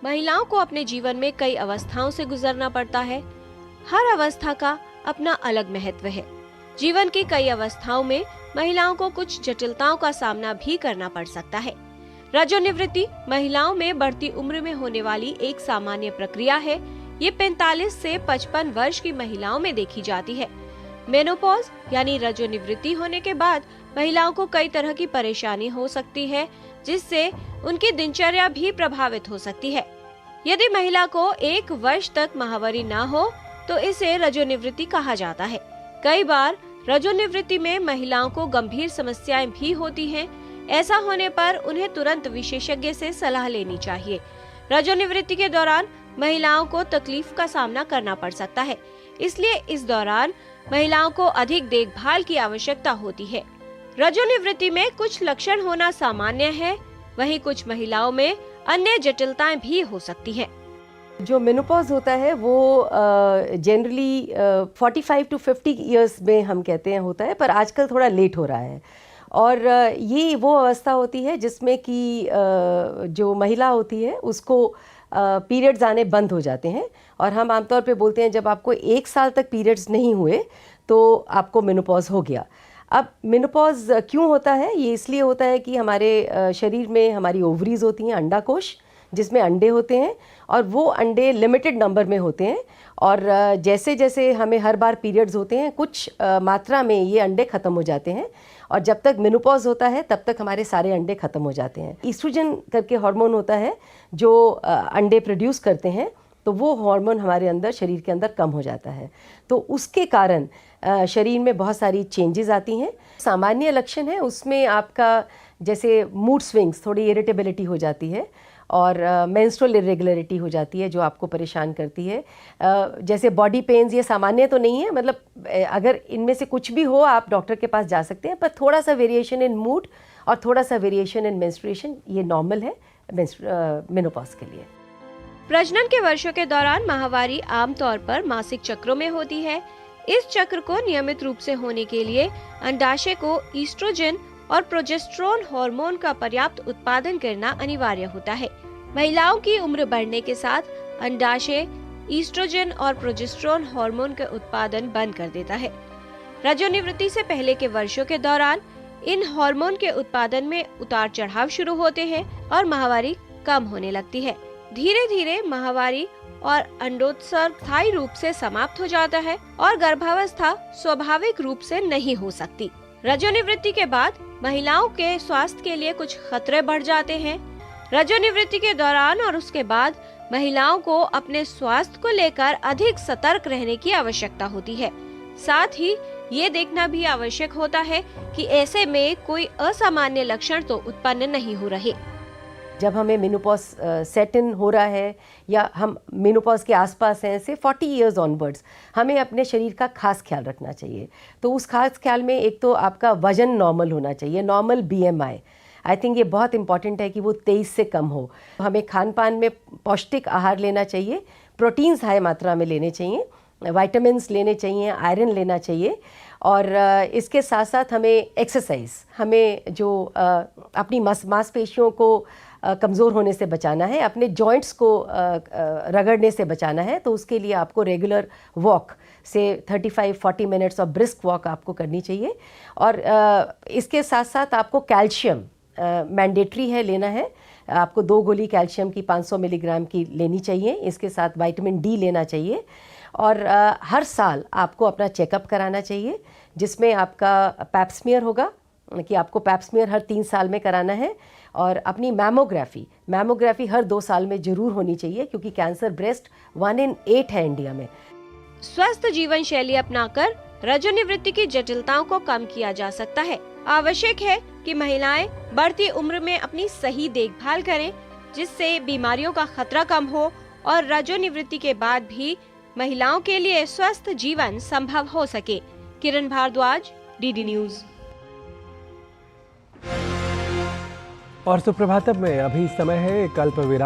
महिलाओं को अपने जीवन में कई अवस्थाओं से गुजरना पड़ता है। हर अवस्था का अपना अलग महत्व है। जीवन की कई अवस्थाओं में महिलाओं को कुछ जटिलताओं का सामना भी करना पड़ सकता है। रजोनिवृत्ति महिलाओं में बढ़ती उम्र में होने वाली एक सामान्य प्रक्रिया है। ये 45 से 55 वर्ष की महिलाओं में देखी जाती है। मेनोपॉज यानी रजोनिवृत्ति होने के बाद महिलाओं को कई तरह की परेशानी हो सकती है, जिससे उनकी दिनचर्या भी प्रभावित हो सकती है। यदि महिला को 1 वर्ष तक माहवारी न हो तो इसे रजोनिवृत्ति कहा जाता है। कई बार रजोनिवृत्ति में महिलाओं को गंभीर समस्याएं भी होती हैं। ऐसा होने पर उन्हें तुरंत विशेषज्ञ से सलाह लेनी चाहिए। रजोनिवृत्ति के दौरान महिलाओं को तकलीफ का सामना करना पड़ सकता है, इसलिए इस दौरान महिलाओं को अधिक देखभाल की आवश्यकता होती है। रजोनिवृत्ति में कुछ लक्षण होना सामान्य है, वहीं कुछ महिलाओं में अन्य जटिलताएं भी हो सकती हैं। जो मेनोपॉज होता है वो जनरली 45 टू 50 इयर्स में हम कहते हैं होता है, पर आजकल थोड़ा लेट हो रहा है। और ये वो अवस्था होती है जिसमें कि जो महिला होती है उसको पीरियड्स आने बंद हो जाते हैं, और हम आमतौर पे बोलते हैं जब आपको 1 साल तक पीरियड्स नहीं हुए तो आपको मेनोपॉज हो गया। अब मेनोपॉज क्यों होता है? ये इसलिए होता है कि हमारे शरीर में हमारी ओवरीज होती हैं, अंडाकोश, जिसमें अंडे होते हैं, और वो अंडे लिमिटेड नंबर में होते हैं। और जैसे जैसे हमें हर बार पीरियड्स होते हैं, कुछ मात्रा में ये अंडे ख़त्म हो जाते हैं, और जब तक मेनोपॉज होता है तब तक हमारे सारे अंडे ख़त्म हो जाते हैं। ईस्ट्रोजन करके हार्मोन होता है जो अंडे प्रोड्यूस करते हैं, तो वो हार्मोन हमारे अंदर, शरीर के अंदर कम हो जाता है। तो उसके कारण शरीर में बहुत सारी चेंजेस आती हैं। सामान्य लक्षण है उसमें आपका जैसे मूड स्विंग्स, थोड़ी इरिटेबिलिटी हो जाती है, और मेंस्ट्रुअल इरेगुलरिटी हो जाती है जो आपको परेशान करती है। जैसे बॉडी पेन्स, ये सामान्य तो नहीं है, मतलब अगर इनमें से कुछ भी हो आप डॉक्टर के पास जा सकते हैं, पर थोड़ा सा वेरिएशन इन मूड और थोड़ा सा वेरिएशन इन मेंस्ट्रुएशन ये नॉर्मल है मेनोपॉज के लिए। प्रजनन के वर्षों के दौरान माहवारी आमतौर पर मासिक चक्रों में होती है। इस चक्र को नियमित रूप से होने के लिए अंडाशय को ईस्ट्रोजन और प्रोजेस्टेरोन हार्मोन का पर्याप्त उत्पादन करना अनिवार्य होता है। महिलाओं की उम्र बढ़ने के साथ अंडाशय ईस्ट्रोजन और प्रोजेस्टेरोन हार्मोन के उत्पादन बंद कर देता है। रजोनिवृत्ति से पहले के वर्षों के दौरान इन हार्मोन के उत्पादन में उतार चढ़ाव शुरू होते हैं और माहवारी कम होने लगती है। धीरे धीरे माहवारी और अंडोत्सर्ग स्थायी रूप से समाप्त हो जाता है और गर्भावस्था स्वाभाविक रूप से नहीं हो सकती। रजोनिवृत्ति के बाद महिलाओं के स्वास्थ्य के लिए कुछ खतरे बढ़ जाते हैं। रजोनिवृत्ति के दौरान और उसके बाद महिलाओं को अपने स्वास्थ्य को लेकर अधिक सतर्क रहने की आवश्यकता होती है। साथ ही ये देखना भी आवश्यक होता है कि ऐसे में कोई असामान्य लक्षण तो उत्पन्न नहीं हो रहे। जब हमें मेनोपॉज सेट इन हो रहा है या हम मेनोपॉज के आसपास हैं, से 40 इयर्स ऑनवर्ड्स, हमें अपने शरीर का खास ख्याल रखना चाहिए। तो उस खास ख्याल में एक तो आपका वजन नॉर्मल होना चाहिए, नॉर्मल BMI। आई थिंक ये बहुत इंपॉर्टेंट है कि वो 23 से कम हो। हमें खान पान में पौष्टिक आहार लेना चाहिए, प्रोटीन्स हाई मात्रा में लेने चाहिए, विटामिन्स लेने चाहिए, आयरन लेना चाहिए, और इसके साथ साथ हमें एक्सरसाइज, हमें जो अपनी मांसपेशियों को कमज़ोर होने से बचाना है, अपने जॉइंट्स को रगड़ने से बचाना है, तो उसके लिए आपको रेगुलर वॉक से 35-40 मिनट्स और ब्रिस्क वॉक आपको करनी चाहिए। और इसके साथ साथ आपको कैल्शियम मैंडेटरी है, लेना है। आपको 2 गोली कैल्शियम की 500 मिलीग्राम की लेनी चाहिए। इसके साथ विटामिन D लेना चाहिए, और हर साल आपको अपना चेकअप कराना चाहिए, जिसमें आपका पैप्समियर होगा कि आपको पैप्समियर हर 3 साल में कराना है, और अपनी मैमोग्राफी हर 2 साल में जरूर होनी चाहिए, क्योंकि कैंसर ब्रेस्ट 1 in 8 है इंडिया में। स्वस्थ जीवन शैली अपनाकर रजोनिवृत्ति की जटिलताओं को कम किया जा सकता है। आवश्यक है कि महिलाएं बढ़ती उम्र में अपनी सही देखभाल करें, जिससे बीमारियों का खतरा कम हो और रजोनिवृत्ति के बाद भी महिलाओं के लिए स्वस्थ जीवन संभव हो सके। किरण भारद्वाज, DD न्यूज। और सुप्रभातम में अभी समय है कल्प विराम।